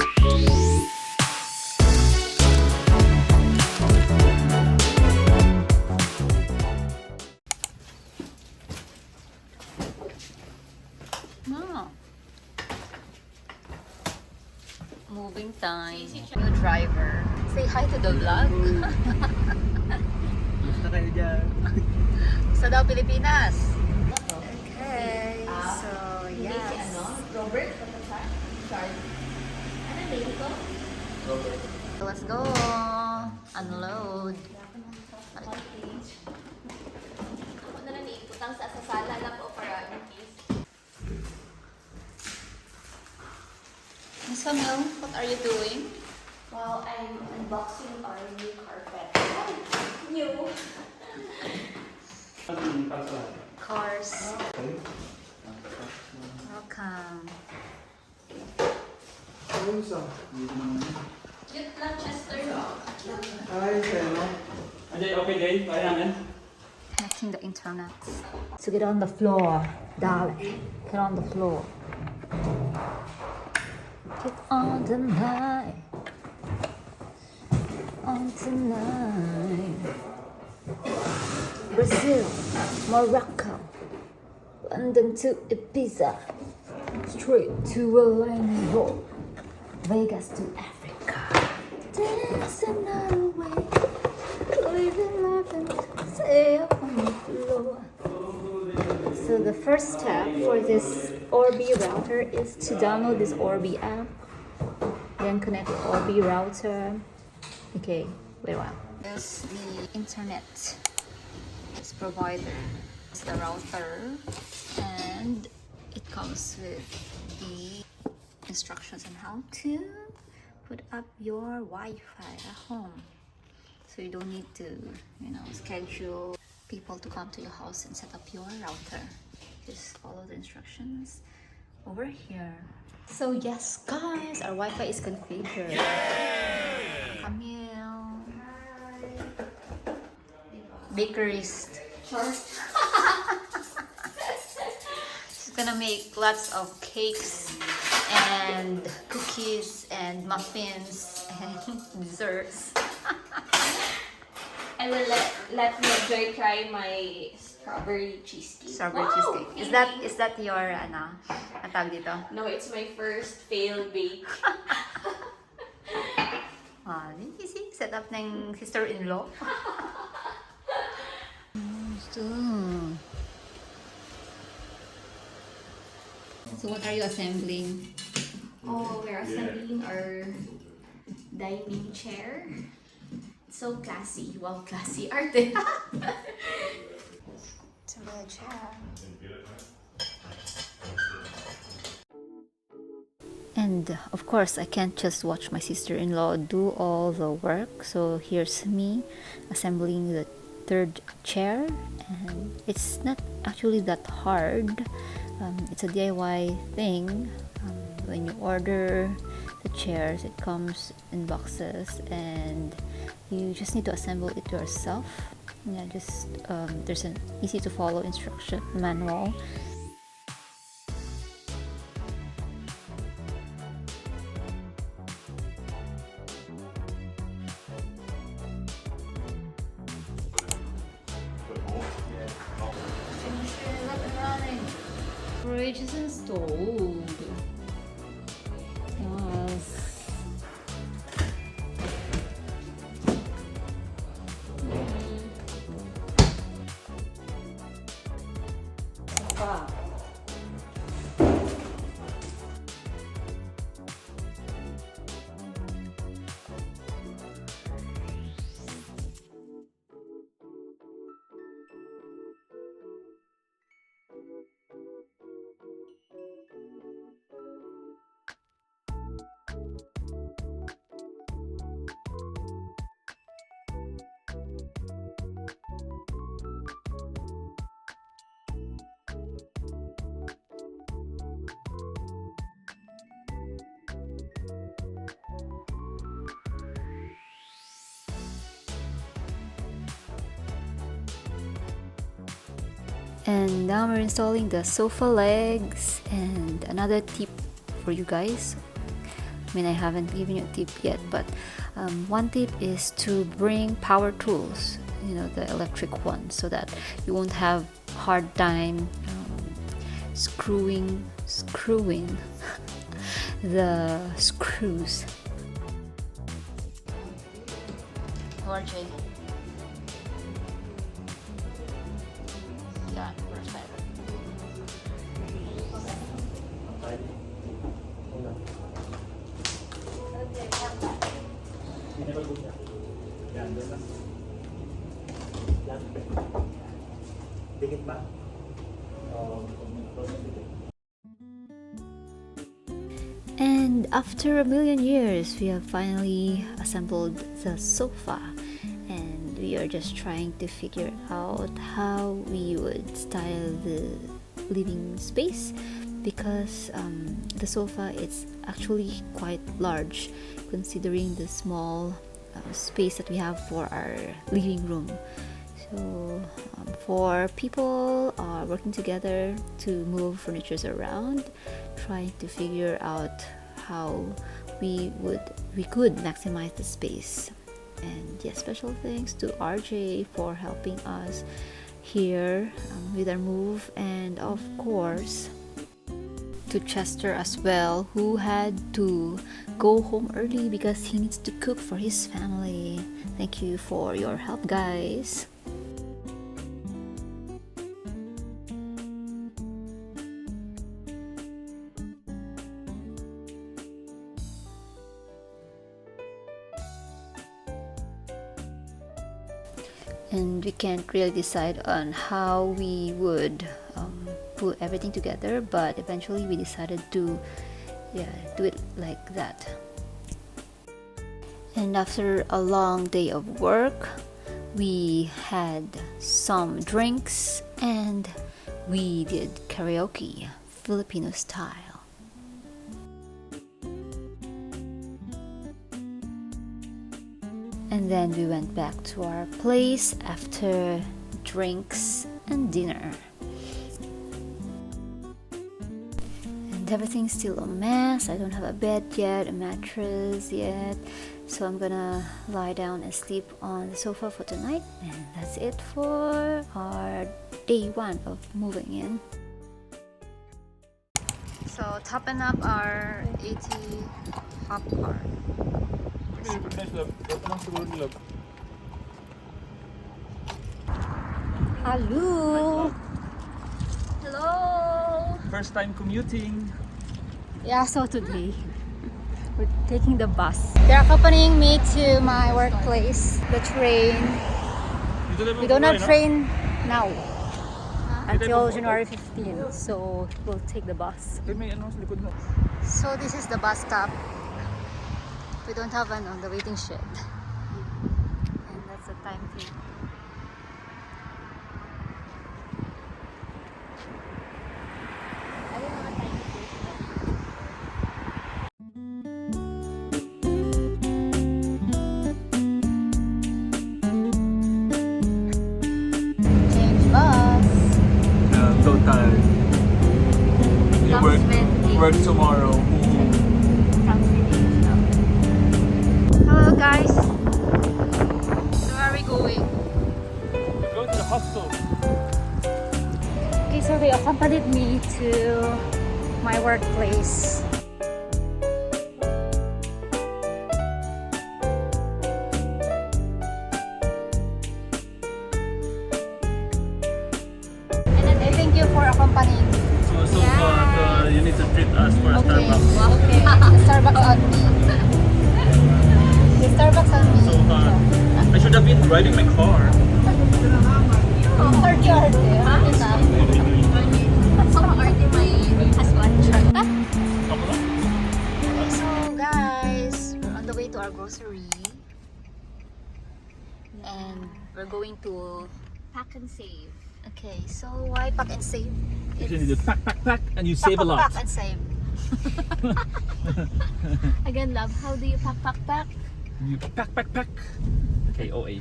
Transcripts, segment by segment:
No. Moving time. New driver. Say hi to the vlog. Basta kayo dyan. Sa daw Pilipinas. Okay. So, yes. Robert? Sharesies. Ano name ko? Robert. Let's go. Unload. Ako na lang iiputang sa sala lang po para in case. Miss Camille, what are you doing? Wow, I'm unboxing our new carpet. New! Cars. Welcome. Ayun sa. Cute lang, Chester. Ay, Seno. Ajay, okay, Jay. Kaya namin. Connecting the internet. So get on the floor, darling. Get on the floor. Get on tonight. On tonight. Brazil, Morocco, London to Ibiza, straight to Orlando, Vegas to Africa. Dancing away, living life and stay up on the floor. So the first step for this Orbi router is to download this Orbi app, then connect the Orbi router. Okay, wait a while. There's the internet. This provider is the router, and it comes with the instructions on how to put up your Wi-Fi at home. So you don't need to, schedule people to come to your house and set up your router. Just follow the instructions over here. So yes, guys, our Wi-Fi is configured. Camille. Bakerist. She's gonna make lots of cakes and cookies and muffins and desserts. I will let Joy try my strawberry cheesecake. Strawberry Wow! cheesecake. Is that your ang tawag dito? No, it's my first failed bake. Easy. Set up ng sister-in-law. So what are you assembling? Oh, we're assembling our dining chair. It's so classy. Wow, classy art. It's a little chair. And of course, I can't just watch my sister-in-law do all the work. So here's me assembling the third chair, and it's not actually that hard. It's a DIY thing. When you order the chairs, it comes in boxes, and you just need to assemble it yourself. There's an easy to follow instruction manual. Fridge is installed. Yes. Wow. And now we're installing the sofa legs. And another tip for you guys, I mean, I haven't given you a tip yet, but one tip is to bring power tools, you know, the electric ones, so that you won't have hard time screwing the screws. RJ. Yeah, perfect. Dikit ba? And after a million years, we have finally assembled the sofa, and we are just trying to figure out how we would style the living space, because the sofa is actually quite large considering the small space that we have for our living room. So for people working together to move furnitures around, trying to figure out how we could maximize the space. And yes, special thanks to RJ for helping us here with our move, and of course to Chester as well, who had to go home early because he needs to cook for his family. Thank you for your help, guys. And we can't really decide on how we would put everything together, but eventually we decided to do it like that. And after a long day of work, we had some drinks and we did karaoke, Filipino style. And then we went back to our place after drinks and dinner. And everything's still a mess. I don't have a bed yet, a mattress yet. So I'm gonna lie down and sleep on the sofa for tonight. And that's it for our day 1 of moving in. So topping up our 80 hop car. Hello. Hello. First time commuting. Yeah, so today we're taking the bus. They're accompanying me to my workplace, the train. We don't have train now until January 15th, so we'll take the bus. So this is the bus stop. We don't have one on the waiting shed. And that's the timetable. I don't know what time it is. Change bus. Yeah, so tired. You work tomorrow. Hello guys. So where are we going? We're going to the hostel. Okay, so they accompanied me to my workplace. And then I thank you for accompanying. So you need to treat us for a Okay, Starbucks. okay. The Starbucks on me. The Starbucks on me. So hot. I should have been driving my car. Arte. So guys, we're on the way to our grocery. And we're going to Pack and save. Okay, so why pack and save? You need to pack, and you save a lot. Pack and save. Again, love, how do you pack? You pack. Okay, OA.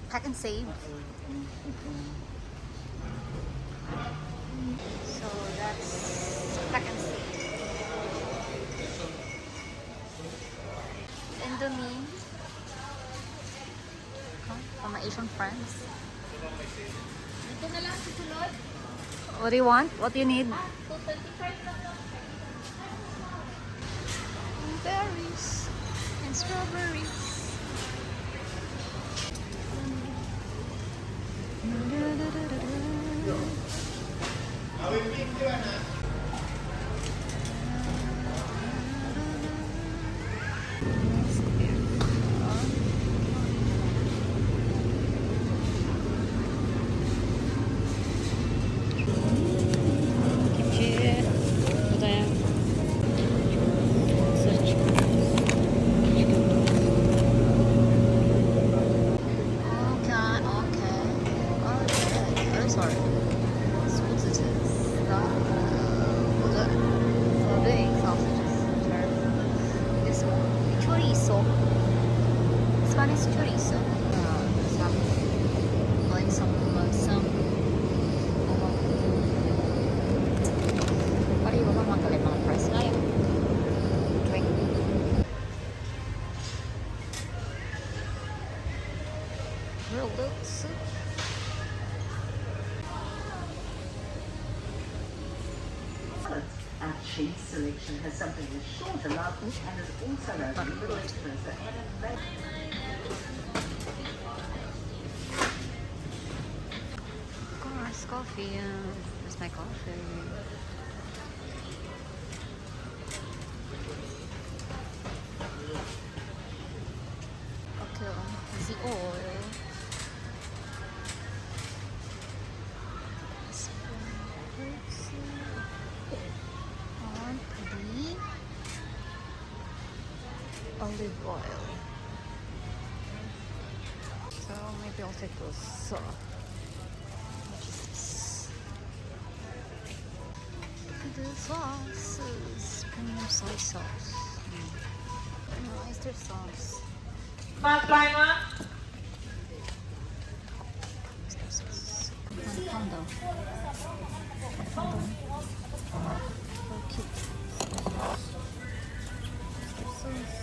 Pack and save. So that's Asian friends. Ito na lang susunod. What do you want? What do you need? 225 lang lang. Berries and strawberries. Spanish chorizo. Some like some. Pari ba magaling mga price ngayon? Drink. Real little soup. Our cheese selection has something with shorter love and is also a little espresso and a red. Of course, coffee. Where's my coffee? Okay, the oil. Olive oil. So maybe I'll take those. So, what is this? The sauce is premium soy sauce. Oyster sauce. Oyster sauce. One pound. So cute. Oyster sauce.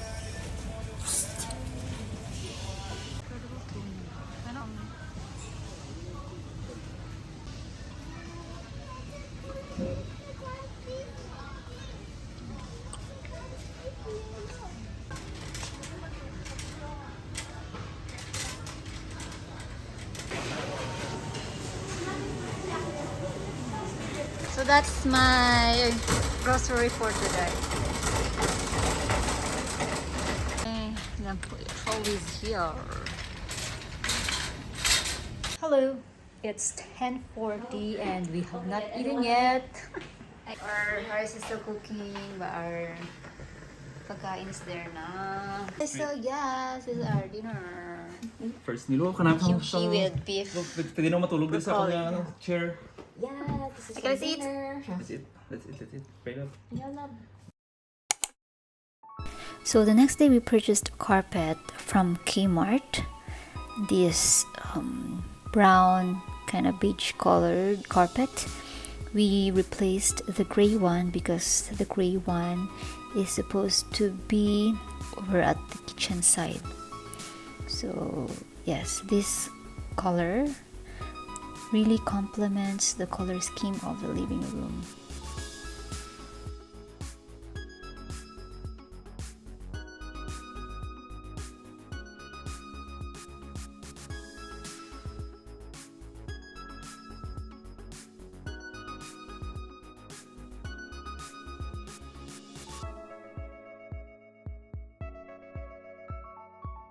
So that's my grocery for today. And then put it always here. Hello, it's 10:40 and we have not eaten yet. Our rice is still cooking, but our pagkain is there na. So yes, this is our dinner. First nilo ka na Kimchi with beef. Pwede na matulog din sa Broccoli. kanya chair. Yeah, this is Okay, let's eat. dinner. That's it. Straight up. Yeah, love. So the next day we purchased a carpet from Kmart. This brown kind of beige colored carpet. We replaced the gray one because the gray one is supposed to be over at the kitchen side. So yes, this color really complements the color scheme of the living room.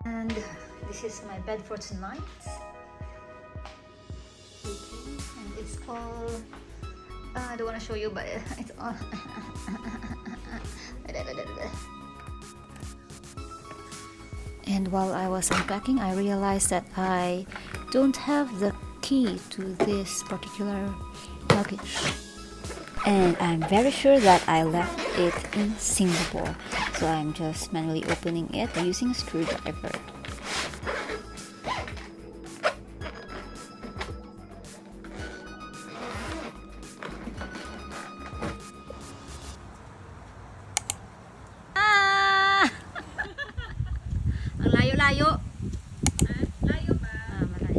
And this is my bed for tonight. And it's all I don't want to show you, but it's all and while I was unpacking, I realized that I don't have the key to this particular luggage, and I'm very sure that I left it in Singapore, so I'm just manually opening it by using a screwdriver. Ang layo-layo. Layo ba? Malayo.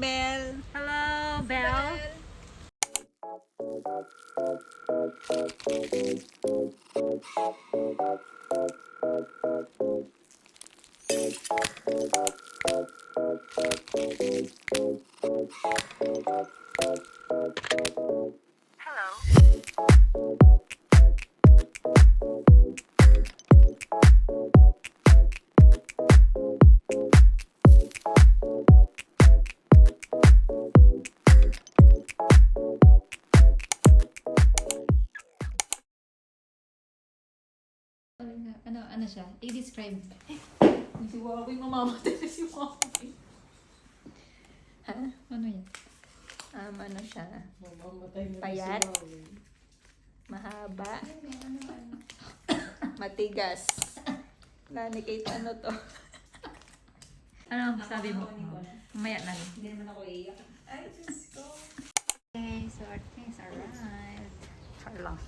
Belle. Hello, Belle. Ano siya? I-describe. Si Huawei, mamamatay na si Huawei. Ha? Ano yan? Ano siya? Mamamatay na Payat? si Huawei. Mahaba? Matigas? Nanikate ano to? Ano sabi mo? Mamaya na. Hindi naman ako iiyak. Ay, Diyos ko. Okay, so our things arrived. Sorry lang.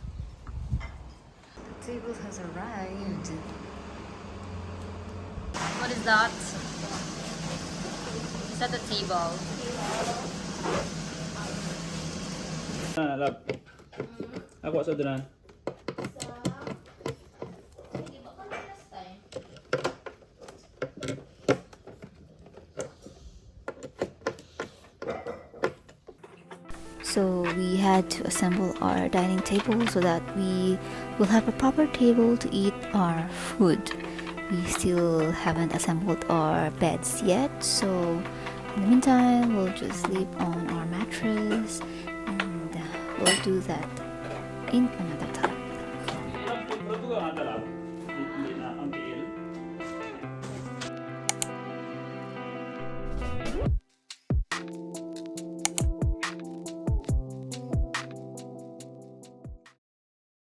The table has arrived. What is that? Is that the table? Love. Ako sa doon. So we had to assemble our dining table so that we will have a proper table to eat our food. We still haven't assembled our beds yet, so in the meantime we'll just sleep on our mattress and we'll do that in another time.